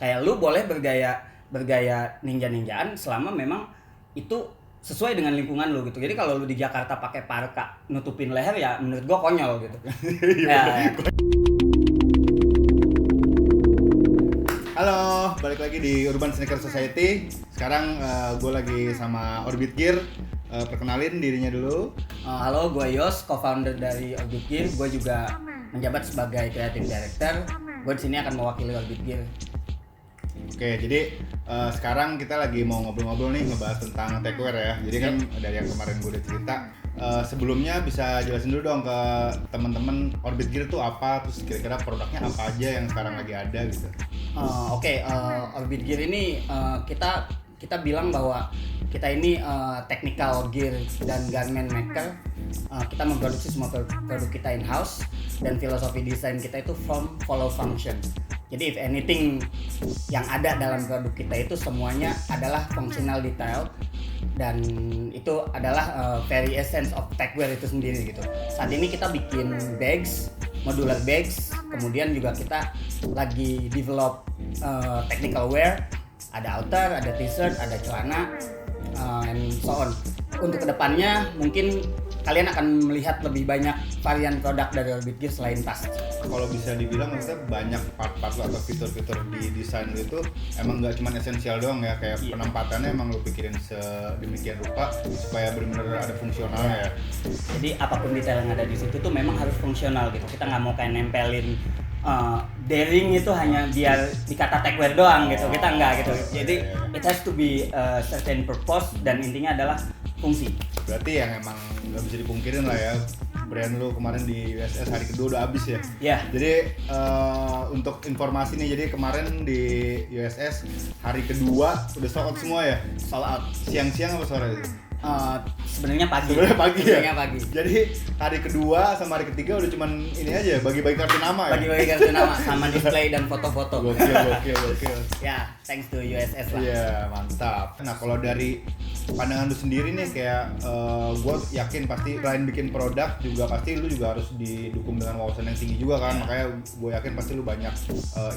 Kayak lu boleh bergaya ninja-ninjaan selama memang itu sesuai dengan lingkungan lu gitu. Jadi kalau lu di Jakarta pakai parka nutupin leher ya menurut gua konyol gitu. Ya. Halo, balik lagi di Urban Sneaker Society. Sekarang gue lagi sama Orbit Gear. Perkenalin dirinya dulu. Halo, gue Yos, co-founder dari Orbit Gear. Gue juga menjabat sebagai creative director. Gue di sini akan mewakili Orbit Gear. Oke, jadi sekarang kita lagi mau ngobrol-ngobrol nih, ngebahas tentang techwear ya. Jadi kan dari yang kemarin gue udah cerita, sebelumnya bisa jelasin dulu dong ke teman-teman Orbit Gear tuh apa, terus kira-kira produknya apa aja yang sekarang lagi ada gitu. Orbit Gear ini kita bilang bahwa kita ini technical gear dan garment maker. Kita memproduksi semua produk kita in-house dan filosofi desain kita itu from follow function. Jadi if anything yang ada dalam produk kita itu semuanya adalah functional detail dan itu adalah very essence of techwear itu sendiri gitu. Saat ini kita bikin bags, modular bags, kemudian juga kita lagi develop technical wear, ada outer, ada t-shirt, ada celana, and so on. Untuk kedepannya mungkin kalian akan melihat lebih banyak varian produk dari Orbit Gear selain tas. Kalau bisa dibilang maksudnya banyak part-part lo atau fitur-fitur di desain lo itu emang nggak cuma esensial doang ya, kayak penempatannya emang lo pikirin sedemikian rupa supaya benar-benar ada fungsionalnya ya. Jadi apapun detail yang ada di situ tuh memang harus fungsional gitu. Kita nggak mau kayak nempelin daring itu hanya biar dikata techwear doang gitu. Kita nggak gitu. Jadi it has to be a certain purpose dan intinya adalah fungsi. Berarti yang emang nggak bisa dipungkirin lah ya, brand lu kemarin di USS hari kedua udah habis ya. Iya. Jadi untuk informasi nih, jadi kemarin di USS hari kedua udah sold out semua ya. Sold out. Siang-siang apa sore itu? Sebenarnya pagi. Sebenarnya pagi. Jadi hari kedua sama hari ketiga udah cuman ini aja, bagi-bagi kartu nama ya. Bagi-bagi kartu nama sama display dan foto-foto. Gokil. Ya, thanks to USS lah. Iya, mantap. Nah, kalau dari pandangan lu sendiri nih, kayak gue yakin pasti selain bikin produk juga pasti lu juga harus didukung dengan wawasan yang tinggi juga kan. Makanya gue yakin pasti lu banyak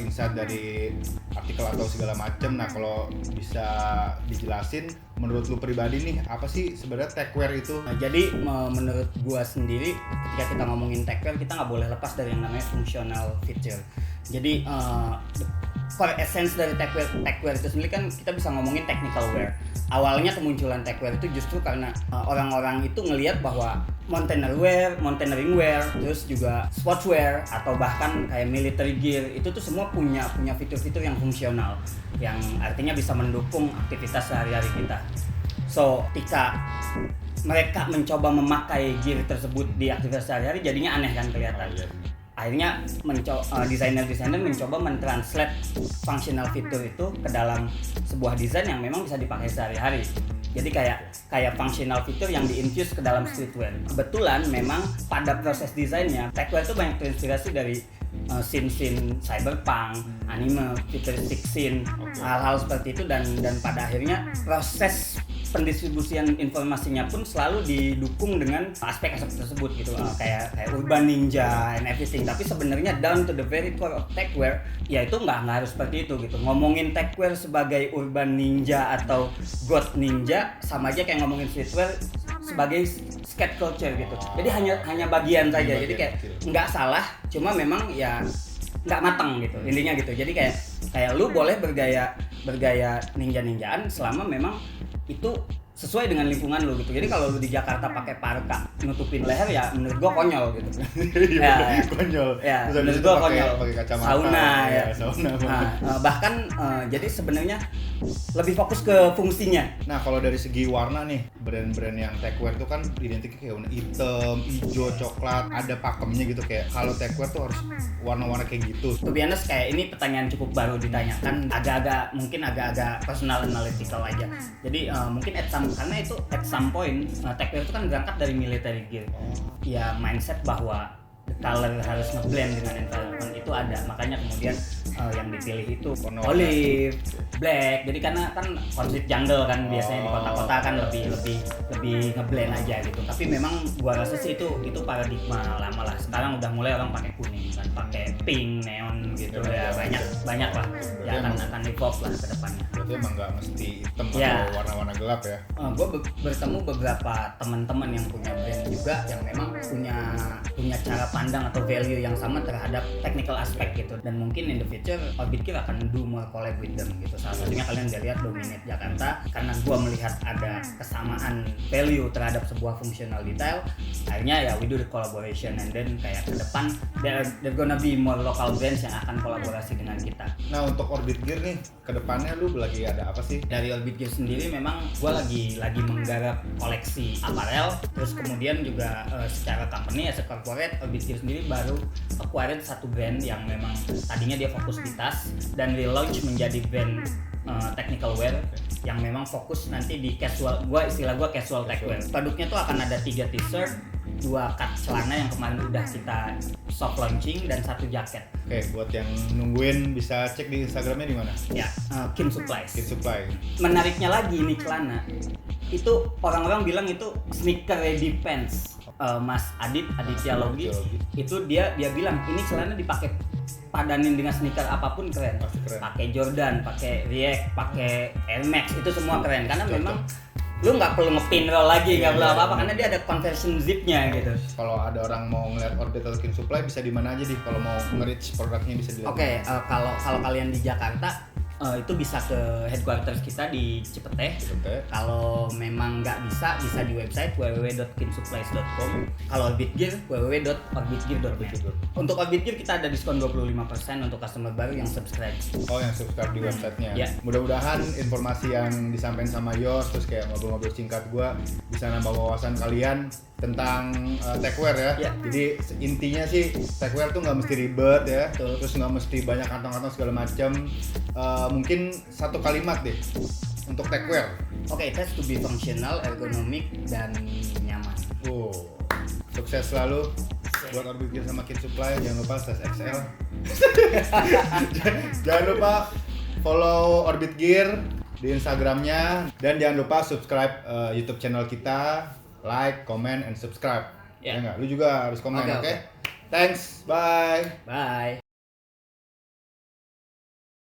insight dari artikel atau segala macem. Nah, kalau bisa dijelasin menurut lu pribadi nih, apa sih sebenarnya techwear itu? Jadi menurut gua sendiri, ketika kita ngomongin techwear, kita nggak boleh lepas dari yang namanya functional feature. Jadi core essence dari techwear itu sendiri kan kita bisa ngomongin technical wear. Awalnya kemunculan techwear itu justru karena orang-orang itu ngelihat bahwa mountaineering wear, terus juga sportswear atau bahkan kayak military gear itu tuh semua punya fitur-fitur yang fungsional, yang artinya bisa mendukung aktivitas sehari-hari kita. So, ketika mereka mencoba memakai gear tersebut di aktivitas sehari-hari, jadinya aneh kan kelihatan. Akhirnya desainer-desainer mencoba mentranslate functional fitur itu ke dalam sebuah desain yang memang bisa dipakai sehari-hari. Jadi kayak functional fitur yang di-infuse ke dalam streetwear. Kebetulan memang pada proses desainnya, techwear itu banyak terinspirasi dari scene cyberpunk, anime, futuristic scene, hal-hal seperti itu dan pada akhirnya proses pendistribusian informasinya pun selalu didukung dengan aspek-aspek tersebut gitu, kayak urban ninja and everything. Tapi sebenarnya down to the very core of techwear, ya itu nggak harus seperti itu gitu. Ngomongin techwear sebagai urban ninja atau goth ninja sama aja kayak ngomongin streetwear sebagai skate culture gitu. Jadi hanya bagian saja. Jadi kayak nggak salah, cuma memang ya nggak matang gitu intinya gitu. Jadi kayak lu boleh bergaya ninja-ninjaan selama memang itu sesuai dengan lingkungan lu gitu. Jadi kalau lu di Jakarta pakai parka nutupin leher ya menurut gua konyol gitu. Konyol. Ya, terus menurut gua konyol. Pakai kacamata. Sauna ya. Sauna. Bahkan jadi sebenarnya lebih fokus ke fungsinya. Nah, kalau dari segi warna nih, brand-brand yang techwear itu kan identiknya kayak warna hitam, hijau, coklat, ada pakemnya gitu. Kayak kalau techwear tuh harus warna-warna kayak gitu. To be honest, kayak ini pertanyaan cukup baru ditanyakan, agak-agak personal analytical aja. Jadi mungkin karena itu at some point techwear itu kan berangkat dari military gear. Ya mindset bahwa the color harus ngeblend dengan environment itu ada, makanya kemudian yang dipilih itu olive, black. Jadi karena kan konflik jungle kan biasanya di kota-kota kan lebih ngeblend aja gitu. Tapi memang gua rasa sih itu paradigma lama lah. Sekarang udah mulai orang pakai kuning kan, pakai pink, neon gitu ya, banyak lah. Ya akan evolve lah ke depannya. Berarti emang nggak mesti hitam Ya. atau warna-warna gelap ya? Gue bertemu beberapa teman-teman yang punya brand juga yang memang punya cara pandang atau value yang sama terhadap technical aspect gitu, dan mungkin in the future Orbit Gear akan do more collab with them gitu. Salah satunya kalian udah lihat Dominate Jakarta, karena gue melihat ada kesamaan value terhadap sebuah functional detail, akhirnya ya we do the collaboration, and then kayak ke depan there gonna be more local brands yang akan kolaborasi dengan kita. Nah untuk Orbit Gear nih, kedepannya lu lagi ada apa sih? Dari Orbit Gear sendiri memang gue lagi menggarap koleksi apparel, terus kemudian juga secara company as a corporate, Orbit Gear sendiri baru acquired satu brand yang memang tadinya dia fokus di tas dan relaunch menjadi brand technical wear yang memang fokus nanti di casual, istilah gue casual tech wear. Produknya tuh akan ada 3 t-shirt, 2 cut celana yang kemarin udah kita soft launching, dan 1 jaket. Oke, buat yang nungguin bisa cek di Instagramnya di mana? Ya, Kim Supplies. Kid Supply. Menariknya lagi ini celana, itu orang-orang bilang itu sneaker ready pants. Mas Aditya Logi itu dia bilang ini celana dipakai padanin dengan sneaker apapun keren. Pasti keren. Pakai Jordan, pakai React, pakai Air Max, itu semua keren karena Cocok. memang lu nggak perlu ngepin roll lagi, nggak Iya, perlu iya, apa-apa iya. karena dia ada conversion zipnya gitu. Kalau ada orang mau ngeliat Orbit atau Kid Supply bisa di mana aja, di kalau mau nge-reach produknya bisa dilihat. Oke, kalau kalian di Jakarta itu bisa ke headquarters kita di Cipete. Cipete. Kalau memang nggak bisa di website www.kinsupplies.com. Kalau Orbit Gear www.orbitgear.net. Untuk Orbit Gear kita ada diskon 25% untuk customer baru yang subscribe. Oh, yang subscribe di websitenya. Ya. Mudah-mudahan informasi yang disampaikan sama Yos, terus kayak ngobrol-ngobrol singkat gua bisa nambah wawasan kalian tentang techwear ya. Ya. Jadi intinya sih techwear tuh nggak mesti ribet ya, Betul. terus nggak mesti banyak kantong-kantong segala macam. Mungkin satu kalimat deh untuk techwear. Oke, it has to be functional, ergonomic, dan nyaman. Sukses selalu buat Orbit Gear sama Kid Supply. Jangan lupa size XL. Jangan lupa follow Orbit Gear di Instagramnya, dan jangan lupa subscribe YouTube channel kita, like, comment, and subscribe. Ya. Ya nggak? Lu juga harus komen, Oke, oke? oke. Thanks, bye. Bye.